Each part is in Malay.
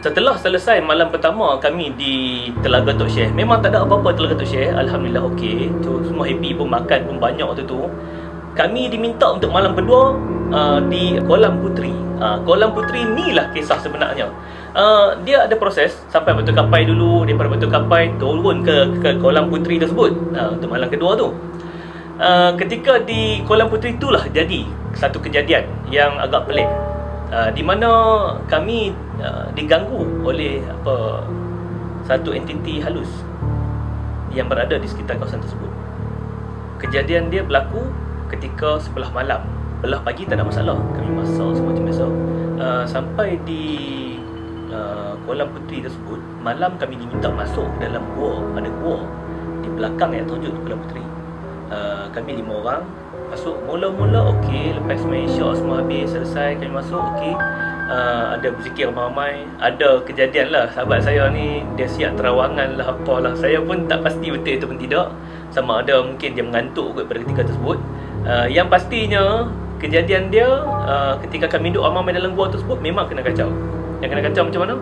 Setelah selesai malam pertama kami di Telaga Tok Syekh, memang tak ada apa-apa Telaga Tok Syekh, alhamdulillah okey. Semua happy pun, makan pun banyak waktu tu. Kami diminta untuk malam kedua di Kolam Puteri. Kolam Puteri ni lah kisah sebenarnya. Dia ada proses sampai Batu Kapai dulu, daripada Batu Kapai turun ke Kolam Puteri tersebut untuk malam kedua tu. Ketika di Kolam Puteri itulah jadi satu kejadian yang agak pelik, di mana kami diganggu oleh satu entiti halus yang berada di sekitar kawasan tersebut. Kejadian dia berlaku ketika sebelah malam. Belah pagi tak ada masalah, kami masak semua macam biasa. Sampai di Kolam Puteri tersebut, malam kami diminta masuk ke dalam gua. Ada gua di belakang yang terjun Kolam Puteri. Kami 5 orang masuk. Mula-mula okey, lepas main isyak semua habis, selesai kami masuk okey. Ada berzikir ramai-ramai. Ada kejadian lah, sahabat saya ni dia siap terawangan lah apalah. Saya pun tak pasti betul itu pun tidak. Sama ada mungkin dia mengantuk kot pada ketika tersebut. Yang pastinya kejadian dia ketika kami duduk ramai dalam gua tersebut memang kena kacau. Yang kena kacau macam mana?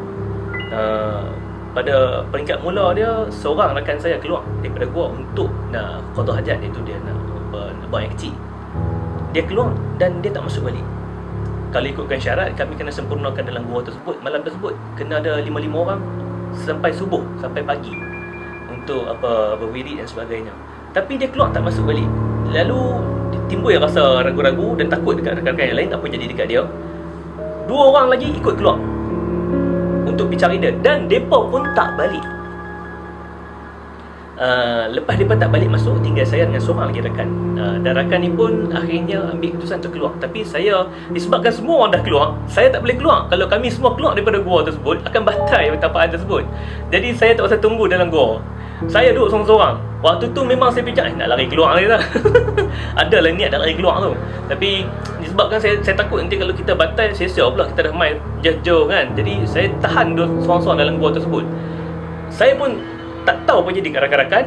Pada peringkat mula dia, seorang rakan saya keluar daripada gua untuk nak qada hajat, iaitu dia nak buang air kecil. Dia keluar dan dia tak masuk balik. Kalau ikutkan syarat, kami kena sempurnakan dalam gua tersebut malam tersebut kena ada 5 orang sampai subuh, sampai pagi untuk berwirid dan sebagainya. Tapi dia keluar tak masuk balik. Lalu timbul yang rasa ragu-ragu dan takut dekat rakan-rakan yang lain apa jadi dekat dia. 2 orang lagi ikut keluar untuk pergi cari dia, dan mereka pun tak balik. Lepas mereka tak balik masuk, tinggal saya dengan seorang lagi rakan. Dan rakan ni pun akhirnya ambil keputusan untuk keluar. Tapi saya, disebabkan semua orang dah keluar, saya tak boleh keluar. Kalau kami semua keluar daripada gua tersebut, akan batal pertapaan tersebut. Jadi saya tak usah tunggu dalam gua. Saya duduk seorang-seorang. Waktu tu memang saya fikir nak lari keluar lagi lah. Adalah niat nak lari keluar tu. Tapi disebabkan saya takut nanti kalau kita batal, sia-sia pula kita dah main jauh-jauh kan. Jadi saya tahan duduk seorang-seorang dalam gua tersebut. Saya pun tak tahu apa jadi kat rakan-rakan.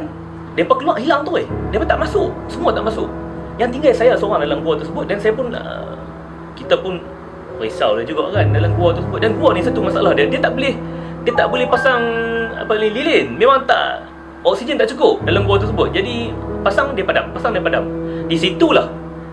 Mereka keluar hilang tu Mereka tak masuk. Semua tak masuk. Yang tinggal saya seorang dalam gua tersebut. Dan saya pun kita pun risau juga kan dalam gua tersebut. Dan gua ni satu masalah dia, Dia tak boleh pasang lilin. Memang tak, oksigen tak cukup dalam gua tersebut. Jadi pasang dia padam. Di situlah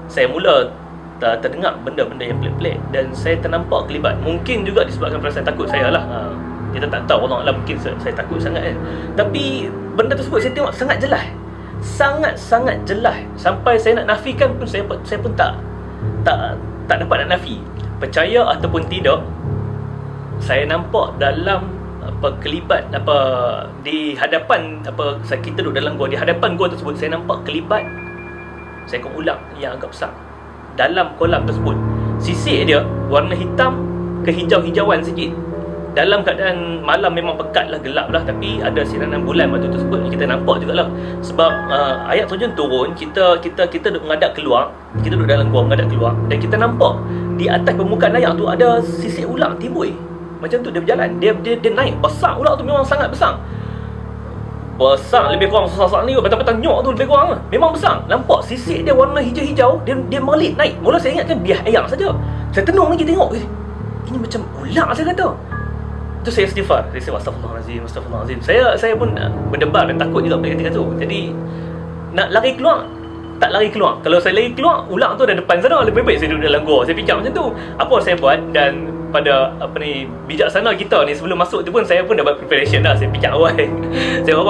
saya mula terdengar benda-benda yang pelik-pelik, dan saya ternampak kelibat. Mungkin juga disebabkan perasaan takut saya lah. Kita tak tahu, Allah Alam, mungkin saya takut sangat kan. Tapi benda tersebut saya tengok sangat jelas. Sangat-sangat jelas. Sampai saya nak nafikan pun saya pun tak dapat nak nafi. Percaya ataupun tidak, saya nampak dalam kelibat di hadapan kita duduk dalam gua, di hadapan gua tersebut saya nampak kelibat seekor ular yang agak besar dalam kolam tersebut. Sisik dia warna hitam kehijau-hijauan sikit. Dalam keadaan malam memang pekat lah, gelap lah, tapi ada siranan bulan waktu tersebut. Kita nampak jugalah. Sebab ayat terjun turun, kita duduk menghadap keluar. Kita duduk dalam gua menghadap keluar, dan kita nampak di atas permukaan air tu ada sisik ular timbul. Macam tu dia berjalan. Dia naik. Besar ular tu, memang sangat besar. Besar, lebih kurang besar ni, batang-batang nyok tu lebih kurang. Memang besar. Nampak sisik dia warna hijau-hijau. Dia melit naik. Mula saya ingatkan biar air saja. Saya tenung lagi tengok. Ini macam ular, saya kata. Tu saya istighfar. Saya cakap astagfirullahalazim. Saya pun berdebar dan takut juga pada ketika tu. Jadi nak lari keluar, tak lari keluar. Kalau saya lari keluar, ular tu ada depan sana. Lebih baik saya duduk dalam gua. Saya fikir macam tu. Apa saya buat, dan pada bijaksana kita ni, sebelum masuk tu pun saya pun dah buat preparation dah. Saya fikir awal.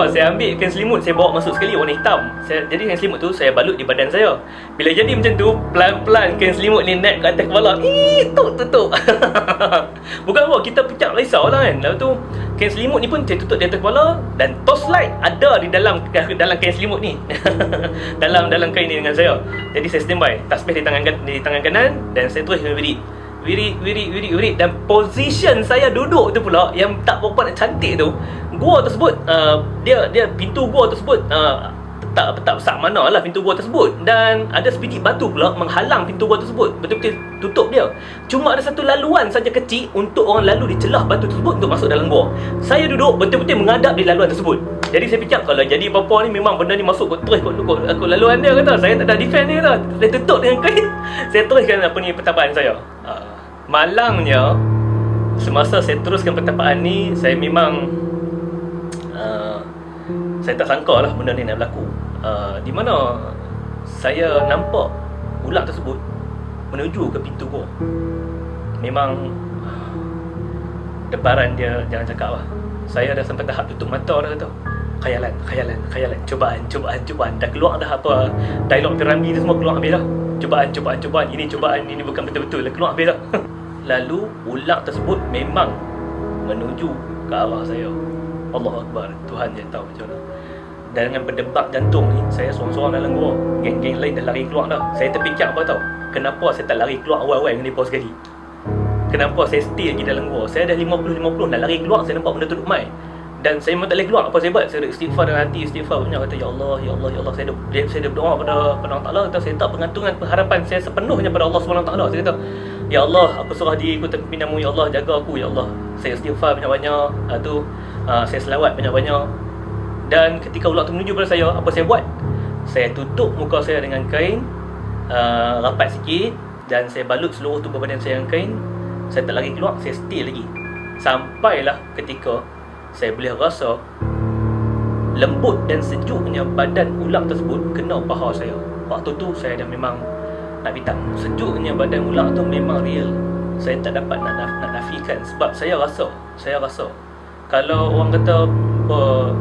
Saya ambil kain selimut, saya bawa masuk sekali warna hitam. Jadi kain selimut tu saya balut di badan saya. Bila jadi macam tu, pelan-pelan kain selimut ni naik ke atas kepala. Tutup. Bukan apa, kita pecah risau lah kan. Lepas tu kain selimut ni pun saya tutup di atas kepala, dan torchlight ada di dalam kain selimut ni. dalam kain ni dengan saya. Jadi saya standby, tasbih di tangan kanan, dan saya terus wirid. Dan position saya duduk tu pula yang tak berapa nak cantik tu. Gua tersebut dia pintu gua tersebut tak besar mana lah pintu gua tersebut, dan ada sebiji batu pula menghalang pintu gua tersebut, betul-betul tutup dia. Cuma ada satu laluan saja kecil untuk orang lalu di celah batu tersebut untuk masuk dalam gua. Saya duduk betul-betul menghadap di laluan tersebut. Jadi saya fikir kalau jadi apa-apa ni, memang benda ni masuk terus aku laluan dia kata. Saya tak ada defend dia kata. Saya tutup dengan kain. Saya teruskan pertapaan saya. Malangnya semasa saya teruskan pertapaan ni, saya memang saya tak sangka lah benda ni nak berlaku. Di mana saya nampak ular tersebut menuju ke pintu gua. Memang debaran dia jangan cakap lah. Saya dah sampai tahap tutup mata dah kata. Khayalan, cubaan. Dah keluar dah apa dialog Piramli tu semua keluar habis dah. Cubaan. Ini bukan betul-betul dah keluar habis dah. Lalu ular tersebut memang menuju ke arah saya. Allahu Akbar. Tuhan je tahu macam mana. Dan dengan berdebar jantung ni, saya seorang-seorang dalam gua. Geng-geng lain dah lari keluar dah. Saya terfikir apa tahu? Kenapa saya tak lari keluar awal-awal dengan mereka sekali? Kenapa saya stay lagi dalam gua? Saya dah 50-50 dah lari keluar, saya nampak benda tu duduk mai. Dan saya memang tak boleh keluar. Apa saya buat? Saya ada istighfar dalam hati, istighfar banyak, kata ya Allah. Saya dah berdoa pada Allah Taala, kata saya tak pengantungan pengharapan saya sepenuhnya pada Allah Subhanahu Taala. Saya kata, ya Allah, aku serah diri aku tanpa pinamu, ya Allah, jaga aku ya Allah. Saya istighfar banyak-banyak, saya selawat banyak-banyak. Dan ketika ular tu menuju pada saya, apa saya buat? Saya tutup muka saya dengan kain rapat sikit, dan saya balut seluruh tubuh badan saya dengan kain. Saya tak lari keluar, saya stay lagi. Sampailah ketika saya boleh rasa lembut dan sejuknya badan ular tersebut kena paha saya. Waktu tu saya dah memang nak bitak. Sejuknya badan ular tu memang real. Saya tak dapat nak nafikan, sebab saya rasa kalau orang kata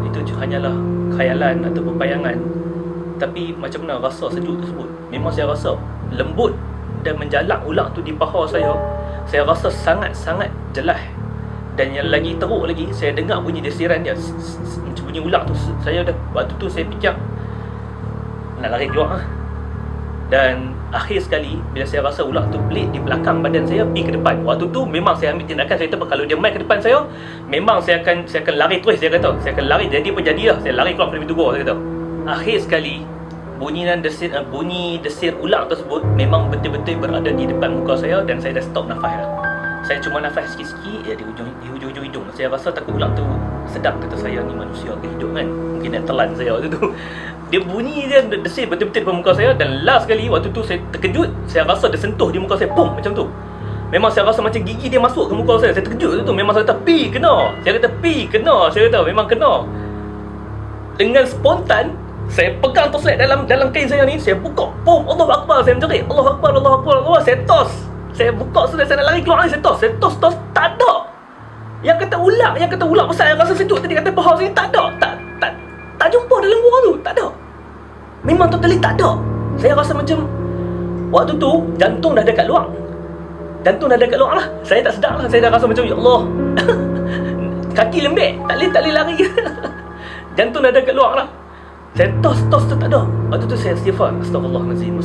itu hanyalah khayalan atau bayangan, tapi macam mana rasa sejuk tersebut, memang saya rasa lembut dan menjalak ular tu di paha saya. Saya rasa sangat-sangat jelas. Dan yang lagi teruk lagi, saya dengar bunyi desiran dia, macam bunyi ular tu. Saya dah, waktu tu saya fikir nak lari keluar lah. Dan akhir sekali, bila saya rasa ular tu pelik di belakang badan saya, pergi ke depan. Waktu tu memang saya ambil tindakan. Saya kata kalau dia main ke depan saya, memang saya akan lari terus. Saya kata saya akan lari, jadi apa jadilah. Saya lari keluar dari pintu gua, saya kata. Akhir sekali, bunyi desir ular tersebut memang betul-betul berada di depan muka saya, dan saya dah stop nafas dah. Saya cuma nafas sikit-sikit di hujung hidung. Saya rasa takut ular tu sedap, kata saya ni manusia ke hidup kan, mungkin nak telan saya waktu tu. Dia bunyi dia desir betul-betul depan muka saya. Dan last sekali waktu tu saya terkejut, saya rasa dia sentuh di muka saya, pum, macam tu. Memang saya rasa macam gigi dia masuk ke muka saya. Saya terkejut waktu tu. Memang saya kata pi kena. Saya kata memang kena. Dengan spontan saya pegang torchlight dalam kain saya ni, saya buka, pum, Allahu Akbar, saya menjerit, Allahu Akbar, saya tos. Saya buka sudah, saya nak lari keluar ni, saya tos, tak ada. Yang kata ular besar yang rasa sejuk tadi kata paha saya, tak ada. Tak jumpa dalam gua tu, tak ada. Memang totally tak ada. Saya rasa macam waktu tu jantung dah dekat luar lah. Saya tak sedar lah. Saya dah rasa macam ya Allah. Kaki lembek, tak boleh lari. Jantung dah dekat luar lah. Saya tos tu tak ada. Waktu tu saya istighfar, Astagfirullahalazim.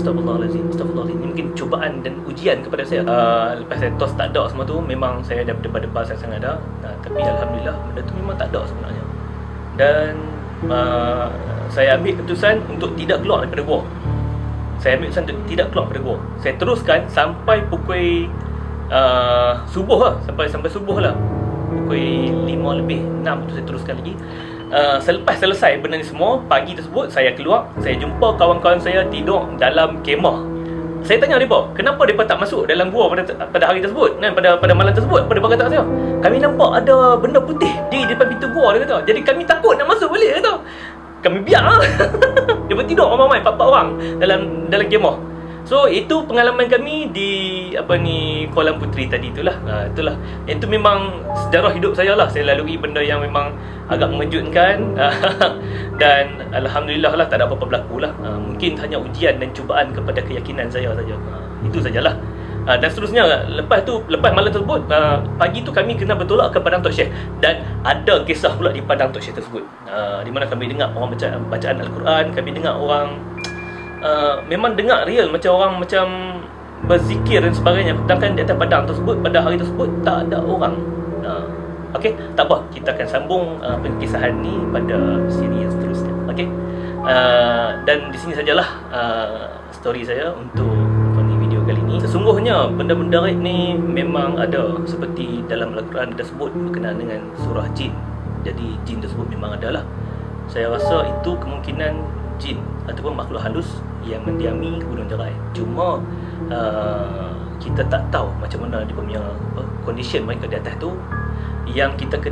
Ini mungkin cubaan dan ujian kepada saya. Lepas saya tos tak ada semua tu, memang saya dah berdebar-debar sangat ada. Tapi Alhamdulillah benda tu memang tak ada sebenarnya. Dan saya ambil keputusan untuk tidak keluar daripada gua. Saya teruskan sampai pukul subuh lah. Sampai subuh lah. Pukul 5 lebih 6 tu saya teruskan lagi. Selepas selesai benda ni semua, pagi tersebut saya keluar. Saya jumpa kawan-kawan saya tidur dalam kemah. Saya tanya mereka, kenapa mereka tak masuk dalam gua pada hari tersebut, pada malam tersebut. Apa mereka kata saya? Kami nampak ada benda putih di depan pintu gua, dia kata. Jadi kami takut nak masuk balik, dia kata. Kami biar lah. Dia bertidur ramai-ramai 4 orang dalam kemah. So itu pengalaman kami di Kolam Puteri tadi itulah. Itulah. Itu memang sejarah hidup saya lah. Saya lalui benda yang memang agak mengejutkan. Dan Alhamdulillah lah tak ada apa-apa berlaku lah. Mungkin hanya ujian dan cubaan kepada keyakinan saya saja. Itu sajalah. Dan seterusnya, lepas malam tersebut, pagi tu kami kena bertolak ke Padang Tok Syekh. Dan ada kisah pula di Padang Tok Syekh tersebut, di mana kami dengar orang bacaan Al-Quran. Kami dengar orang memang dengar real macam orang macam berzikir dan sebagainya. Sedangkan di atas padang tersebut pada hari tersebut tak ada orang. Okey, tak apa, kita akan sambung penkisahan ni pada siri yang seterusnya. Okey. Dan di sini sajalah story saya untuk video kali ini. Sesungguhnya benda-benda gaib ni memang ada, seperti dalam Al-Quran tersebut berkenaan dengan surah jin. Jadi jin tersebut memang adalah. Saya rasa itu kemungkinan jin ataupun makhluk halus yang mendiami Gunung Jerai. Cuma kita tak tahu macam mana dia punya condition mereka di atas tu. Yang kita kena